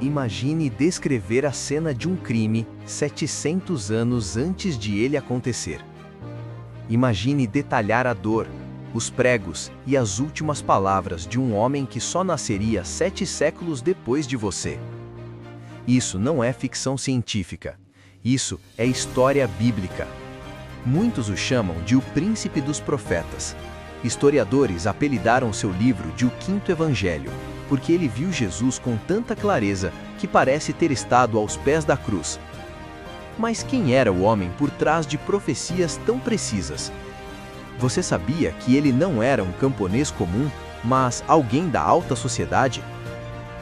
Imagine descrever a cena de um crime 700 anos antes de ele acontecer. Imagine detalhar a dor, os pregos e as últimas palavras de um homem que só nasceria 7 séculos depois de você. Isso não é ficção científica. Isso é história bíblica. Muitos o chamam de o Príncipe dos Profetas. Historiadores apelidaram seu livro de o Quinto Evangelho, porque ele viu Jesus com tanta clareza que parece ter estado aos pés da cruz. Mas quem era o homem por trás de profecias tão precisas? Você sabia que ele não era um camponês comum, mas alguém da alta sociedade?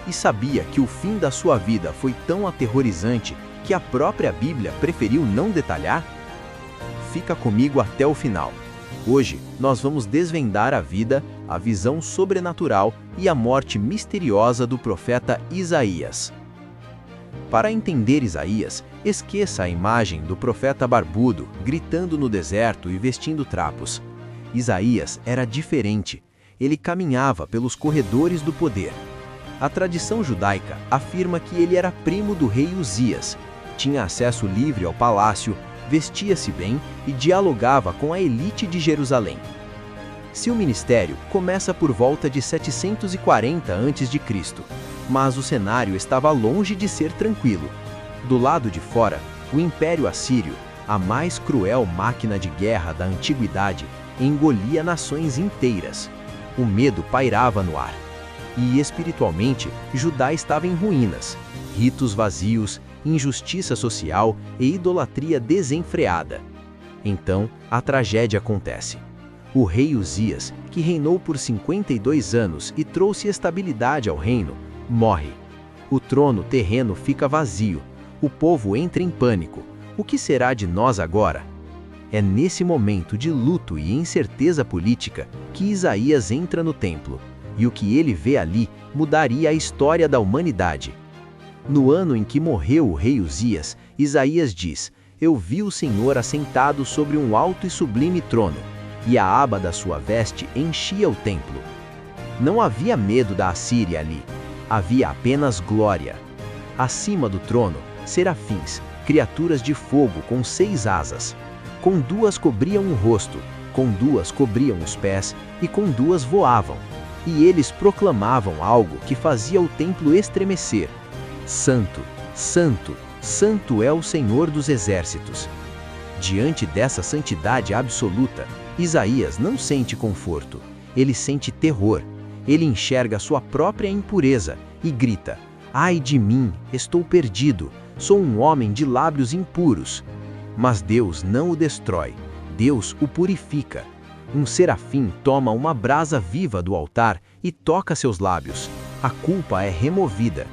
E sabia que o fim da sua vida foi tão aterrorizante que a própria Bíblia preferiu não detalhar? Fica comigo até o final. Hoje, nós vamos desvendar a vida, a visão sobrenatural e a morte misteriosa do profeta Isaías. Para entender Isaías, esqueça a imagem do profeta barbudo, gritando no deserto e vestindo trapos. Isaías era diferente. Ele caminhava pelos corredores do poder. A tradição judaica afirma que ele era primo do rei Uzias, tinha acesso livre ao palácio, vestia-se bem e dialogava com a elite de Jerusalém. Seu ministério começa por volta de 740 a.C., mas o cenário estava longe de ser tranquilo. Do lado de fora, o Império Assírio, a mais cruel máquina de guerra da antiguidade, engolia nações inteiras. O medo pairava no ar. E espiritualmente, Judá estava em ruínas, ritos vazios, injustiça social e idolatria desenfreada. Então, a tragédia acontece. O rei Uzias, que reinou por 52 anos e trouxe estabilidade ao reino, morre. O trono terreno fica vazio. O povo entra em pânico. O que será de nós agora? É nesse momento de luto e incerteza política que Isaías entra no templo, e o que ele vê ali mudaria a história da humanidade. No ano em que morreu o rei Uzias, Isaías diz: "Eu vi o Senhor assentado sobre um alto e sublime trono, e a aba da sua veste enchia o templo." Não havia medo da Assíria ali, havia apenas glória. Acima do trono, serafins, criaturas de fogo com 6 asas. Com 2 cobriam o rosto, com 2 cobriam os pés, e com 2 voavam. E eles proclamavam algo que fazia o templo estremecer: "Santo, Santo, Santo é o Senhor dos Exércitos." Diante dessa santidade absoluta, Isaías não sente conforto, ele sente terror. Ele enxerga sua própria impureza e grita: "Ai de mim, estou perdido, sou um homem de lábios impuros." Mas Deus não o destrói, Deus o purifica. Um serafim toma uma brasa viva do altar e toca seus lábios. A culpa é removida.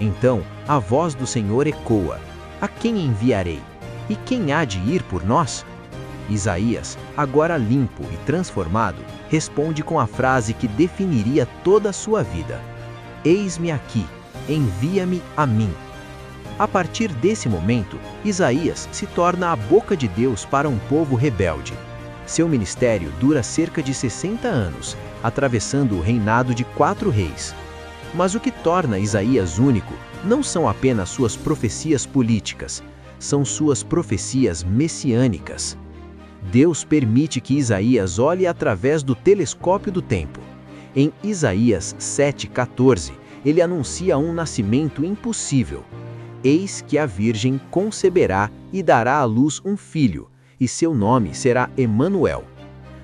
Então, a voz do Senhor ecoa: "A quem enviarei? E quem há de ir por nós?" Isaías, agora limpo e transformado, responde com a frase que definiria toda a sua vida: "Eis-me aqui, envia-me a mim." A partir desse momento, Isaías se torna a boca de Deus para um povo rebelde. Seu ministério dura cerca de 60 anos, atravessando o reinado de 4 reis. Mas o que torna Isaías único não são apenas suas profecias políticas, são suas profecias messiânicas. Deus permite que Isaías olhe através do telescópio do tempo. Em Isaías 7,14, ele anuncia um nascimento impossível. "Eis que a Virgem conceberá e dará à luz um filho, e seu nome será Emanuel."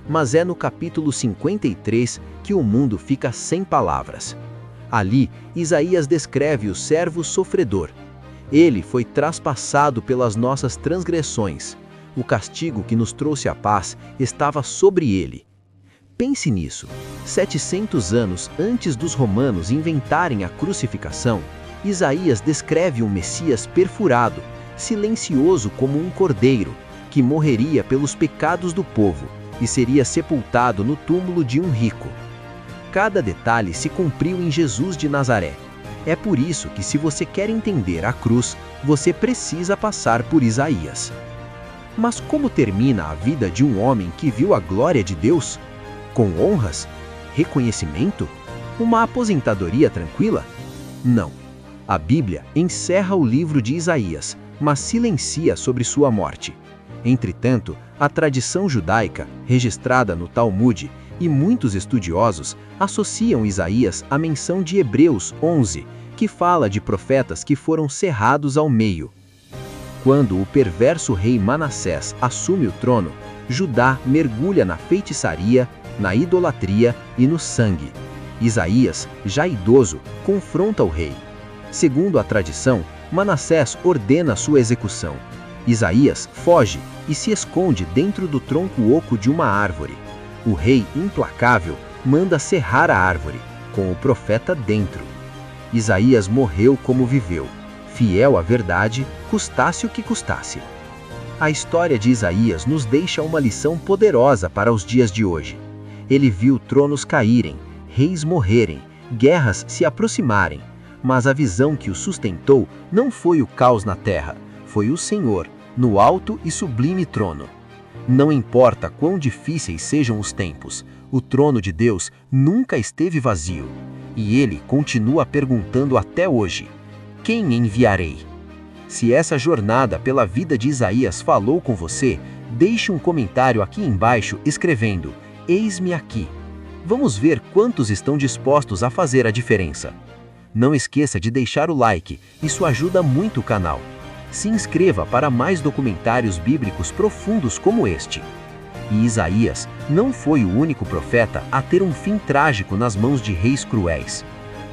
Mas é no capítulo 53 que o mundo fica sem palavras. Ali, Isaías descreve o servo sofredor. Ele foi traspassado pelas nossas transgressões. O castigo que nos trouxe a paz estava sobre ele. Pense nisso. 700 anos antes dos romanos inventarem a crucificação, Isaías descreve um Messias perfurado, silencioso como um cordeiro, que morreria pelos pecados do povo e seria sepultado no túmulo de um rico. Cada detalhe se cumpriu em Jesus de Nazaré. É por isso que, se você quer entender a cruz, você precisa passar por Isaías. Mas como termina a vida de um homem que viu a glória de Deus? Com honras? Reconhecimento? Uma aposentadoria tranquila? Não. A Bíblia encerra o livro de Isaías, mas silencia sobre sua morte. Entretanto, a tradição judaica, registrada no Talmude, e muitos estudiosos associam Isaías à menção de Hebreus 11, que fala de profetas que foram cerrados ao meio. Quando o perverso rei Manassés assume o trono, Judá mergulha na feitiçaria, na idolatria e no sangue. Isaías, já idoso, confronta o rei. Segundo a tradição, Manassés ordena sua execução. Isaías foge e se esconde dentro do tronco oco de uma árvore. O rei, implacável, manda serrar a árvore, com o profeta dentro. Isaías morreu como viveu, fiel à verdade, custasse o que custasse. A história de Isaías nos deixa uma lição poderosa para os dias de hoje. Ele viu tronos caírem, reis morrerem, guerras se aproximarem, mas a visão que o sustentou não foi o caos na terra, foi o Senhor, no alto e sublime trono. Não importa quão difíceis sejam os tempos, o trono de Deus nunca esteve vazio. E ele continua perguntando até hoje: quem enviarei? Se essa jornada pela vida de Isaías falou com você, deixe um comentário aqui embaixo escrevendo: eis-me aqui. Vamos ver quantos estão dispostos a fazer a diferença. Não esqueça de deixar o like, isso ajuda muito o canal. Se inscreva para mais documentários bíblicos profundos como este. E Isaías não foi o único profeta a ter um fim trágico nas mãos de reis cruéis.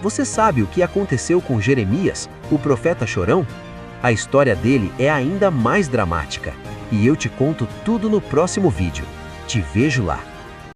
Você sabe o que aconteceu com Jeremias, o profeta chorão? A história dele é ainda mais dramática. E eu te conto tudo no próximo vídeo. Te vejo lá.